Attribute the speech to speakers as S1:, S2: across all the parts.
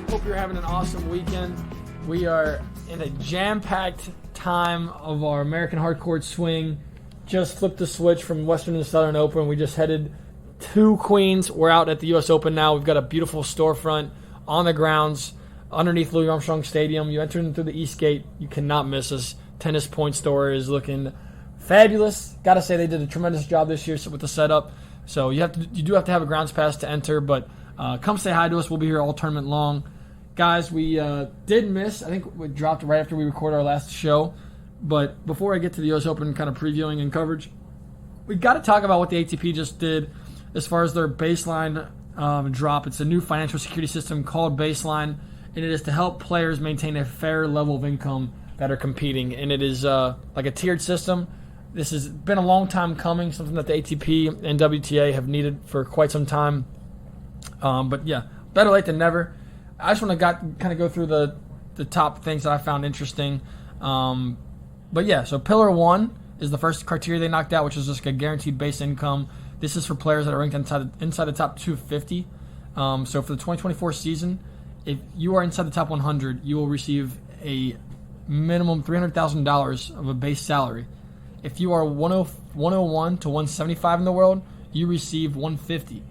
S1: Hope you're having an awesome weekend. We are in a jam-packed time of our American Hardcourt Swing. Just flipped the switch from Western to Southern Open. We just headed to Queens. We're out at the U.S. Open now. We've got a beautiful storefront on the grounds underneath Louis Armstrong Stadium. You enter in through the East Gate. You cannot miss us. Tennis Point store is looking fabulous. Got to say they did a tremendous job this year with the setup. So you do have to have a grounds pass to enter, but come say hi to us. We'll be here all tournament long. Guys, we did miss. I think we dropped right after we recorded our last show. But before I get to the U.S. Open kind of previewing and coverage, we got to talk about what the ATP just did as far as their baseline drop. It's a new financial security system called Baseline, and it is to help players maintain a fair level of income that are competing. And it is like a tiered system. This has been a long time coming, something that the ATP and WTA have needed for quite some time. But yeah, better late than never. I just want to kind of go through the top things that I found interesting. But yeah, so Pillar 1 is the first criteria they knocked out, which is just a guaranteed base income. This is for players that are ranked inside the top 250. So for the 2024 season, if you are inside the top 100, you will receive a minimum $300,000 of a base salary. If you are 101 to 175 in the world, you receive 150.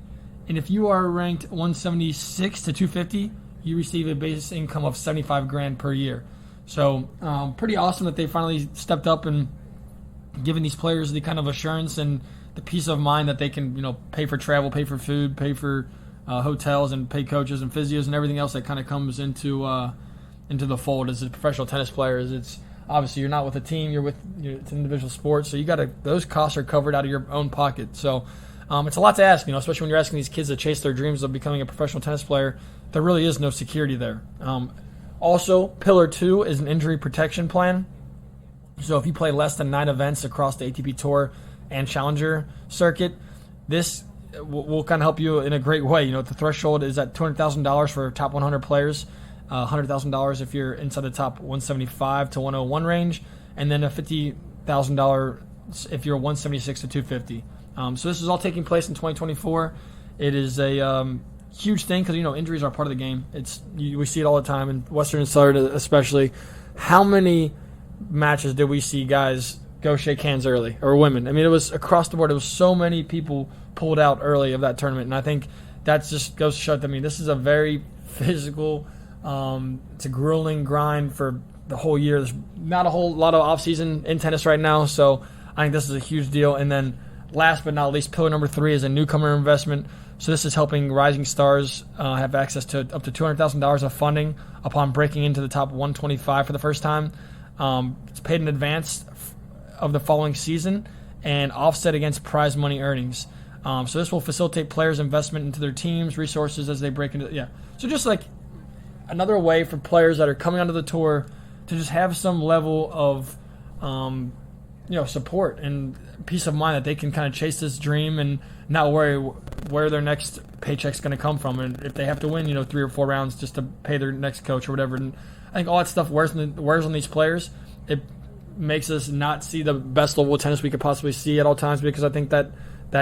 S1: And if you are ranked 176 to 250, you receive a base income of $75,000 per year. So pretty awesome that they finally stepped up and given these players the kind of assurance and the peace of mind that they can, pay for travel, pay for food, pay for hotels, and pay coaches and physios and everything else that kind of comes into the fold as a professional tennis player. It's obviously you're not with a team, it's an individual sport, so those costs are covered out of your own pocket. So it's a lot to ask, especially when you're asking these kids to chase their dreams of becoming a professional tennis player. There really is no security there. Also, Pillar 2 is an injury protection plan. So if you play less than 9 events across the ATP Tour and Challenger circuit, this will kind of help you in a great way. The threshold is at $200,000 for top 100 players, $100,000 if you're inside the top 175 to 101 range, and then a $50,000 if you're 176 to 250. So this is all taking place in 2024. It is a huge thing because injuries are part of the game. We see it all the time in Western and Southern, especially. How many matches did we see guys go shake hands early, or women? I mean, it was across the board. It was so many people pulled out early of that tournament, and I think that just goes to show that. This is a very physical. It's a grueling grind for the whole year. There's not a whole lot of off season in tennis right now, so I think this is a huge deal. And then, last but not least, Pillar number 3 is a newcomer investment. So this is helping rising stars have access to up to $200,000 of funding upon breaking into the top 125 for the first time. It's paid in advance of the following season and offset against prize money earnings. So this will facilitate players' investment into their teams, resources as they break into. Yeah. So just like another way for players that are coming onto the tour to just have some level of support and peace of mind that they can kind of chase this dream and not worry where their next paycheck's going to come from, and if they have to win 3 or 4 rounds just to pay their next coach or whatever. And I think all that stuff wears on these players. It makes us not see the best level of tennis we could possibly see at all times, because I think that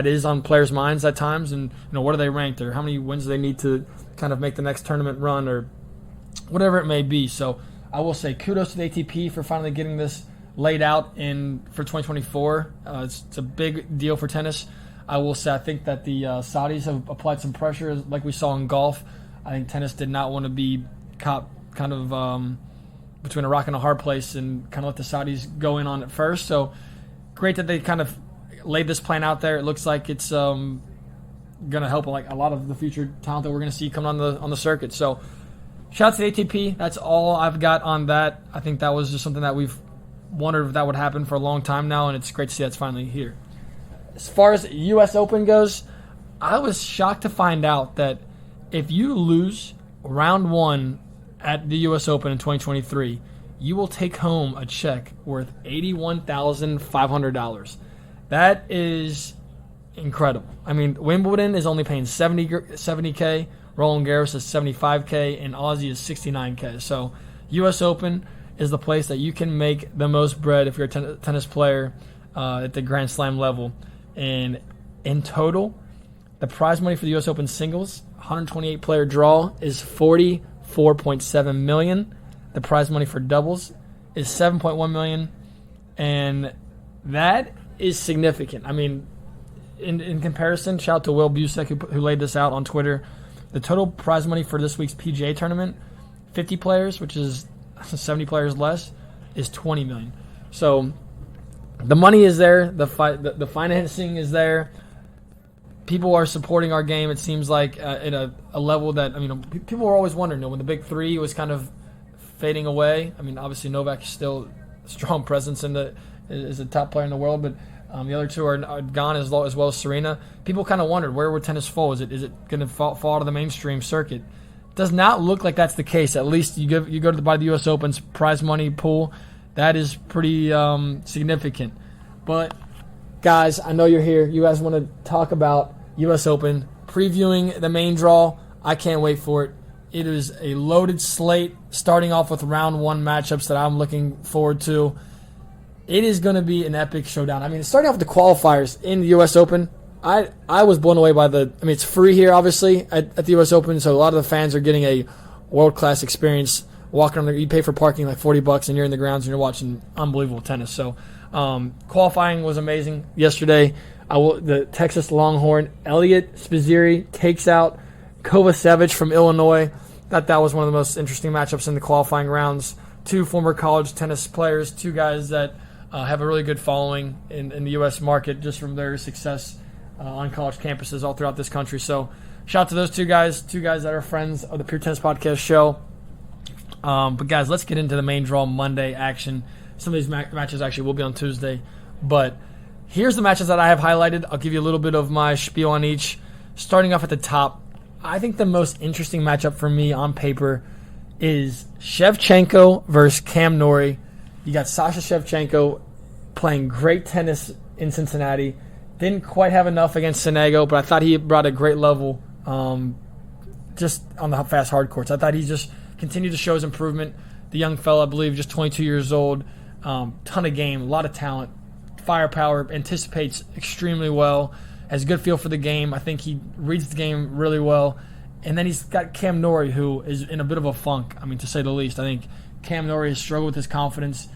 S1: is on players' minds at times. And what are they ranked, or how many wins do they need to kind of make the next tournament run, or whatever it may be. So I will say kudos to the ATP for finally getting this laid out for 2024. It's a big deal for tennis. I will say I think that the Saudis have applied some pressure, like we saw in golf. I think tennis did not want to be caught kind of between a rock and a hard place and kind of let the Saudis go in on it first. So great that they kind of laid this plan out there. It looks like it's going to help like a lot of the future talent that we're going to see coming on the circuit. So shout out to the ATP. That's all I've got on that. I think that was just something that we've wondered if that would happen for a long time now, and it's great to see that's finally here. As far as U.S. Open goes, I was shocked to find out that if you lose round 1 at the U.S. Open in 2023, you will take home a check worth $81,500. That is incredible. I mean, Wimbledon is only paying $70K, Roland Garros is $75K, and Aussie is $69K. So U.S. Open is the place that you can make the most bread if you're a tennis player at the Grand Slam level. And in total, the prize money for the U.S. Open singles, 128-player draw, is $4.7 million. The prize money for doubles is $7.1 million, and that is significant. I mean, in comparison, shout out to Will Busek who laid this out on Twitter. The total prize money for this week's PGA tournament, 50 players, which is 70 players less, is $20 million. So the money is there, the financing is there. People are supporting our game. It seems like at a level that, I mean, people were always wondering, when the big three was kind of fading away. I mean, obviously Novak is still a strong presence is a top player in the world, but the other two are gone as well as Serena. People kind of wondered, where would tennis fall? Is it going to fall to the mainstream circuit? Does not look like that's the case. At least you go to the U.S. Open's prize money pool. That is pretty significant. But guys, I know you're here. You guys want to talk about U.S. Open, previewing the main draw. I can't wait for it. It is a loaded slate, starting off with round one matchups that I'm looking forward to. It is going to be an epic showdown. I mean, starting off with the qualifiers in the U.S. Open, I was blown away by it's free here, obviously, at the U.S. Open, so a lot of the fans are getting a world-class experience. Walking on there, you pay for parking like $40, and you're in the grounds and you're watching unbelievable tennis. So qualifying was amazing yesterday. The Texas Longhorn, Elliot Spizzirri, takes out Kovacevic from Illinois. Thought that was one of the most interesting matchups in the qualifying rounds. Two former college tennis players, two guys that have a really good following in the U.S. market just from their success on college campuses all throughout this country. So shout out to those two guys that are friends of the Pure Tennis Podcast show. But guys, let's get into the main draw Monday action. Some of these matches actually will be on Tuesday. But here's the matches that I have highlighted. I'll give you a little bit of my spiel on each. Starting off at the top, I think the most interesting matchup for me on paper is Shevchenko versus Cam Norrie. You got Sasha Shevchenko playing great tennis in Cincinnati. Didn't quite have enough against Sonego, but I thought he brought a great level just on the fast hard courts. I thought he just continued to show his improvement. The young fella, I believe, just 22 years old, ton of game, a lot of talent, firepower, anticipates extremely well, has a good feel for the game. I think he reads the game really well. And then he's got Cam Norrie, who is in a bit of a funk, to say the least. I think Cam Norrie has struggled with his confidence.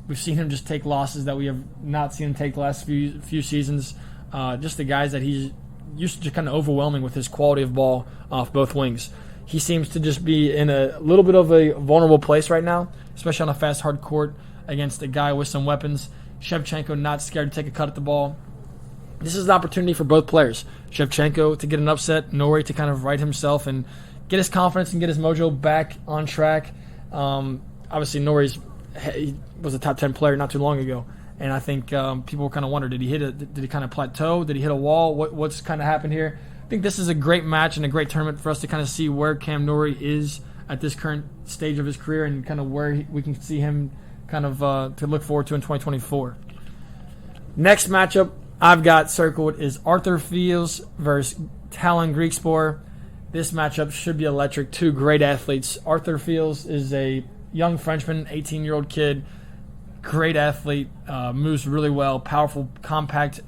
S1: We've seen him just take losses that we have not seen him take the last few seasons. Just the guys that he's used to just kind of overwhelming with his quality of ball off both wings. He seems to just be in a little bit of a vulnerable place right now, especially on a fast, hard court against a guy with some weapons. Shevchenko not scared to take a cut at the ball. This is an opportunity for both players. Shevchenko to get an upset, Norrie to kind of right himself and get his confidence and get his mojo back on track. Obviously, he was a top 10 player not too long ago, and I think people kind of wonder, did he kind of plateau? Did he hit a wall? What's kind of happened here? I think this is a great match and a great tournament for us to kind of see where Cam Norrie is at this current stage of his career and kind of where we can see him kind of to look forward to in 2024. Next matchup I've got circled is Arthur Fils versus Tallon Griekspoor. This matchup should be electric. Two great athletes. Arthur Fils is a young Frenchman, 18-year-old kid, great athlete, moves really well, powerful, compact,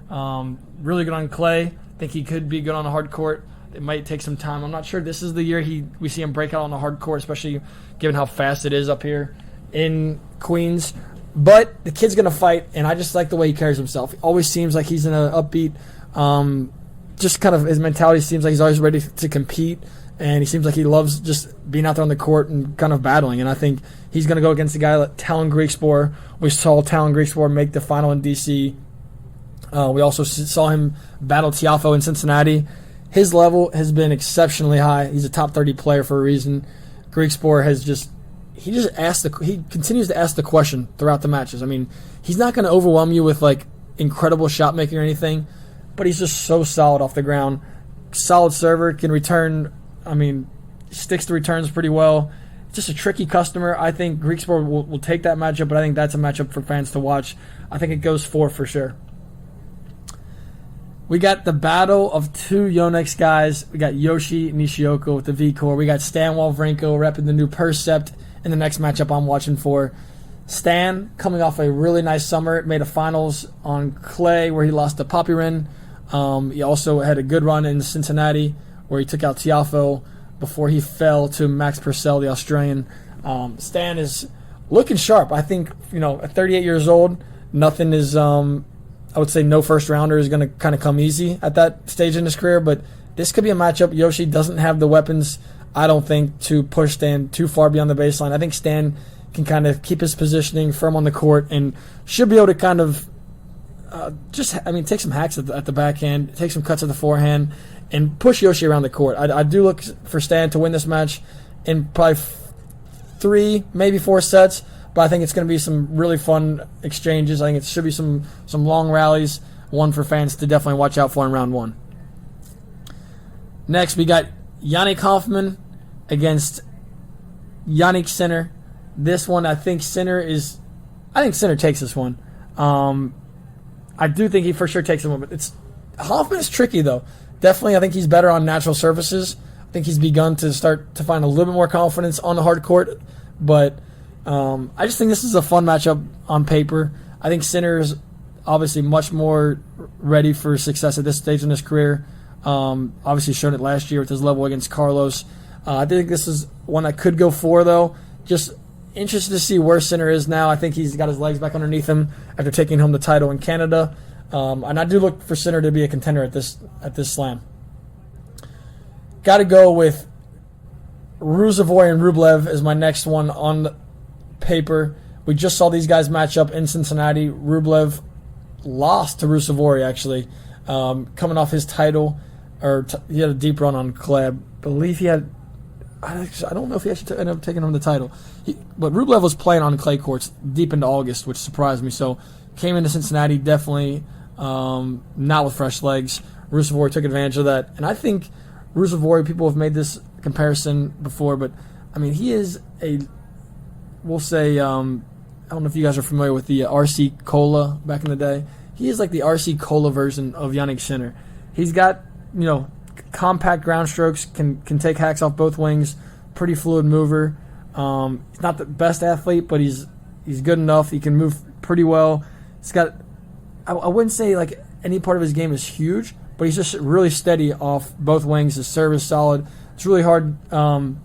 S1: really good on clay. I think he could be good on a hard court. It might take some time. I'm not sure this is the year we see him break out on a hard court, especially given how fast it is up here in Queens. But the kid's going to fight, and I just like the way he carries himself. He always seems like he's in an upbeat, just kind of his mentality seems like he's always ready to compete, and he seems like he loves just being out there on the court and kind of battling. And I think he's going to go against a guy like Tallon Griekspoor. We saw Tallon Griekspoor make the final in D.C. We also saw him battle Tiafoe in Cincinnati. His level has been exceptionally high. He's a top 30 player for a reason. Griekspoor has he continues to ask the question throughout the matches. I mean, he's not going to overwhelm you with like incredible shot making or anything, but he's just so solid off the ground. Solid server, can return. Sticks to returns pretty well. Just a tricky customer. I think Griekspoor will take that matchup, but I think that's a matchup for fans to watch. I think it goes for sure. We got the battle of two Yonex guys. We got Yoshi Nishioka with the V-Core. We got Stan Wawrinka repping the new Percept in the next matchup I'm watching for. Stan, coming off a really nice summer, made a finals on clay where he lost to Popyrin. He also had a good run in Cincinnati where he took out Tiafoe. before he fell to Max Purcell, the Australian. Stan is looking sharp. I think, at 38 years old, nothing is, I would say no first rounder is going to kind of come easy at that stage in his career, but this could be a matchup. Yoshi doesn't have the weapons, I don't think, to push Stan too far beyond the baseline. I think Stan can kind of keep his positioning firm on the court and should be able to kind of take some hacks at the backhand, take some cuts at the forehand, and push Yoshi around the court. I do look for Stan to win this match in probably 3, maybe 4 sets, but I think it's going to be some really fun exchanges. I think it should be some long rallies, one for fans to definitely watch out for in round 1. Next, we got Yannick Hoffman against Jannik Sinner. This one, I think Sinner takes this one. I do think he for sure takes this one, but Hoffman is tricky though. Definitely, I think he's better on natural surfaces. I think he's begun to start to find a little bit more confidence on the hard court, but I just think this is a fun matchup on paper. I think Sinner is obviously much more ready for success at this stage in his career. Obviously showed it last year with his level against Carlos. I think this is one I could go for, though. Just interested to see where Sinner is now. I think he's got his legs back underneath him after taking home the title in Canada. And I do look for Sinner to be a contender at this slam. Got to go with Ruusuvuori and Rublev as my next one on paper. We just saw these guys match up in Cincinnati. Rublev lost to Ruusuvuori, actually, coming off his title. He had a deep run on clay. I believe he had... I don't know if he actually ended up taking home the title. But Rublev was playing on clay courts deep into August, which surprised me. So came into Cincinnati definitely not with fresh legs. Ruusuvuori took advantage of that. And I think Ruusuvuori, people have made this comparison before, but I mean, he is we'll say, I don't know if you guys are familiar with the RC Cola back in the day. He is like the RC Cola version of Jannik Sinner. He's got, compact ground strokes, can take hacks off both wings, pretty fluid mover. He's not the best athlete, but he's good enough. He can move pretty well. He's got, I wouldn't say like any part of his game is huge, but he's just really steady off both wings. His serve is solid. It's really hard, I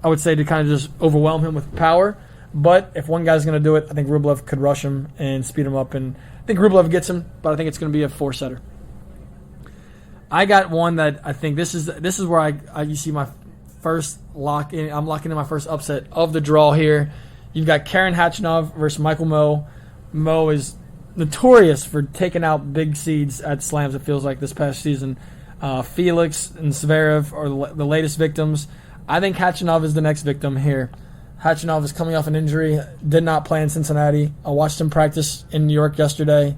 S1: would say, to kind of just overwhelm him with power. But if one guy's going to do it, I think Rublev could rush him and speed him up. And I think Rublev gets him, but I think it's going to be a 4-setter. I got one that I think this is where you see my first lock in. I'm locking in my first upset of the draw here. You've got Karen Khachanov versus Michael Mmoh. Mmoh is notorious for taking out big seeds at slams, it feels like, this past season. Felix and Zverev are the latest victims. I think Khachanov is the next victim here. Khachanov is coming off an injury, did not play in Cincinnati. I watched him practice in New York yesterday.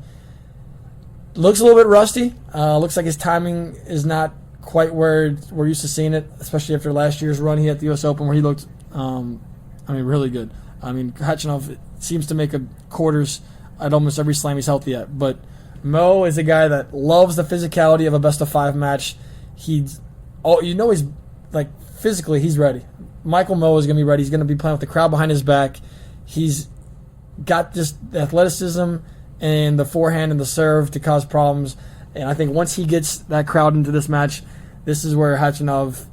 S1: Looks a little bit rusty. Looks like his timing is not quite where we're used to seeing it, especially after last year's run he had at the U.S. Open where he looked, really good. Khachanov seems to make quarters at almost every slam he's healthy at. But Mmoh is a guy that loves the physicality of a best-of-5 match. He's like, physically, he's ready. Michael Mmoh is going to be ready. He's going to be playing with the crowd behind his back. He's got just the athleticism and the forehand and the serve to cause problems. And I think once he gets that crowd into this match, this is where Khachanov,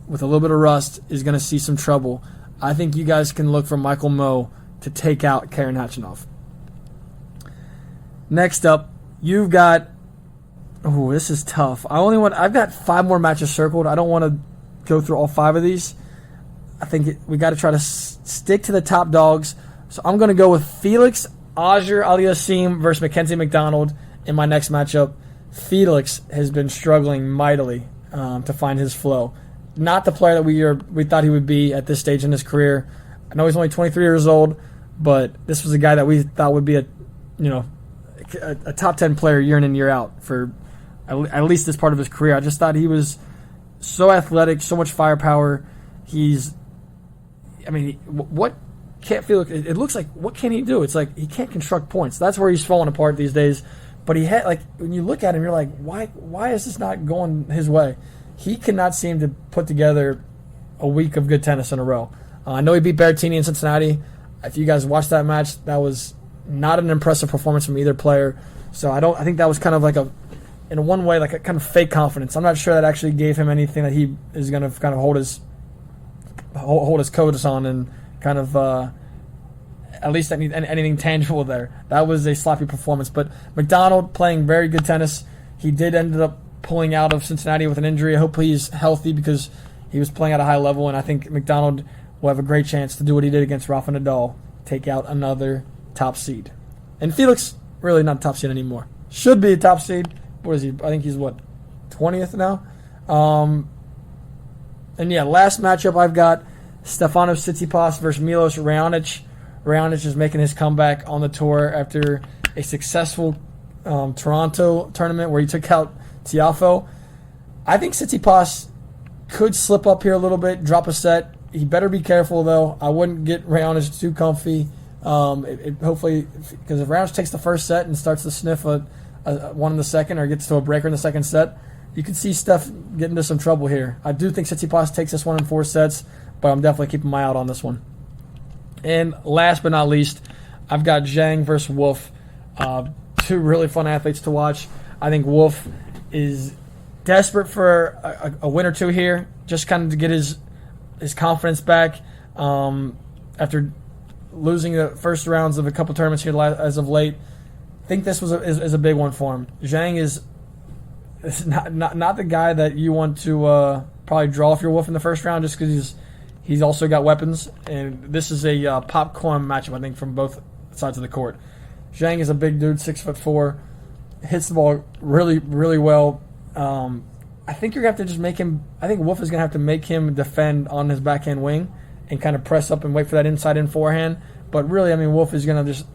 S1: with a little bit of rust, is going to see some trouble. I think you guys can look for Michael Mmoh to take out Karen Khachanov. Next up, you've got... Oh, this is tough. I've got 5 more matches circled. I don't want to go through all 5 of these. I think we got to try to stick to the top dogs. So I'm going to go with Felix Auger-Aliassime versus Mackenzie McDonald in my next matchup. Felix has been struggling mightily to find his flow. Not the player that we thought he would be at this stage in his career. I know he's only 23 years old, but this was a guy that we thought would be a top 10 player year in and year out for at least this part of his career. I just thought he was so athletic, so much firepower. What can't Felix? It looks like, what can he do? It's like he can't construct points. That's where he's falling apart these days. But he had, like, when you look at him, you're like, why is this not going his way? He cannot seem to put together a week of good tennis in a row. I know he beat Berrettini in Cincinnati. If you guys watched that match, that was not an impressive performance from either player. So I think that was kind of like in one way, like a kind of fake confidence. I'm not sure that actually gave him anything that he is going to kind of hold his hold his coats on and kind of at least anything tangible there. That was a sloppy performance. But McDonald playing very good tennis. He did end up pulling out of Cincinnati with an injury. I hope he's healthy because he was playing at a high level, and I think McDonald will have a great chance to do what he did against Rafa Nadal, take out another top seed. And Felix, really not a top seed anymore. Should be a top seed. What is he? I think he's, 20th now? And yeah, last matchup I've got Stefanos Tsitsipas versus Milos Raonic. Raonic is making his comeback on the tour after a successful Toronto tournament where he took out Tiafoe. I think Tsitsipas could slip up here a little bit, drop a set. He better be careful, though. I wouldn't get Raonic too comfy. Hopefully, because if Raonic takes the first set and starts to sniff a one in the second or gets to a breaker in the second set, you could see Steph get into some trouble here. I do think Tsitsipas takes this one in 4 sets, but I'm definitely keeping my eye out on this one. And last but not least, I've got Zhang versus Wolf. 2 really fun athletes to watch. I think Wolf is desperate for a win or two here, just kind of to get his confidence back after losing the first rounds of a couple tournaments here as of late. I think this was is a big one for him. Zhang is not the guy that you want to probably draw if you're Wolf in the first round, just because he's also got weapons, and this is a popcorn matchup, I think, from both sides of the court. Zhang is a big dude, 6'4", hits the ball really, really well. I think you're going to have to just make him – I think Wolf is going to have to make him defend on his backhand wing and kind of press up and wait for that inside-in forehand. But really, I mean, Wolf is going to just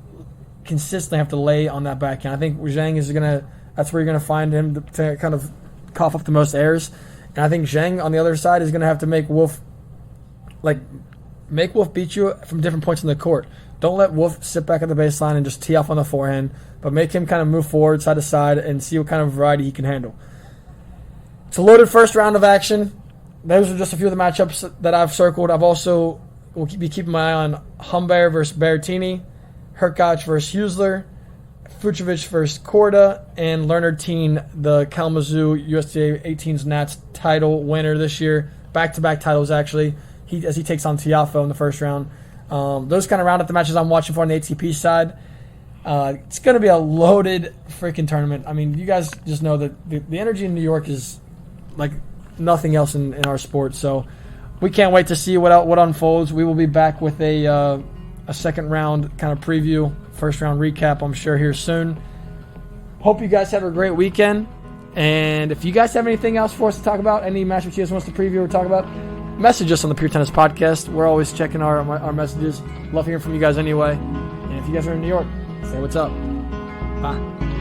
S1: consistently have to lay on that backhand. I think Zhang is going to – that's where you're going to find him to kind of cough up the most errors. And I think Zhang, on the other side, is going to have to make Wolf beat you from different points in the court. Don't let Wolf sit back at the baseline and just tee off on the forehand, but make him kind of move forward, side to side, and see what kind of variety he can handle. It's a loaded first round of action. Those are just a few of the matchups that I've circled. I've also will be keeping my eye on Humbert versus Berrettini, Hurkacz versus Husler, Fucsovics versus Korda, and Leonard Teen, the Kalamazoo USTA 18s Nats title winner this year. Back-to-back titles, actually, as he takes on Tiafoe in the first round. Those kind of round up the matches I'm watching for on the ATP side. It's going to be a loaded freaking tournament. I mean, you guys just know that the energy in New York is like nothing else in our sport. So we can't wait to see what unfolds. We will be back with a second round kind of preview, first round recap, I'm sure, here soon. Hope you guys have a great weekend. And if you guys have anything else for us to talk about, any matchups you guys want us to preview or talk about, message us on the Pure Tennis Podcast. We're always checking our messages. Love hearing from you guys anyway. And if you guys are in New York, say what's up. Bye.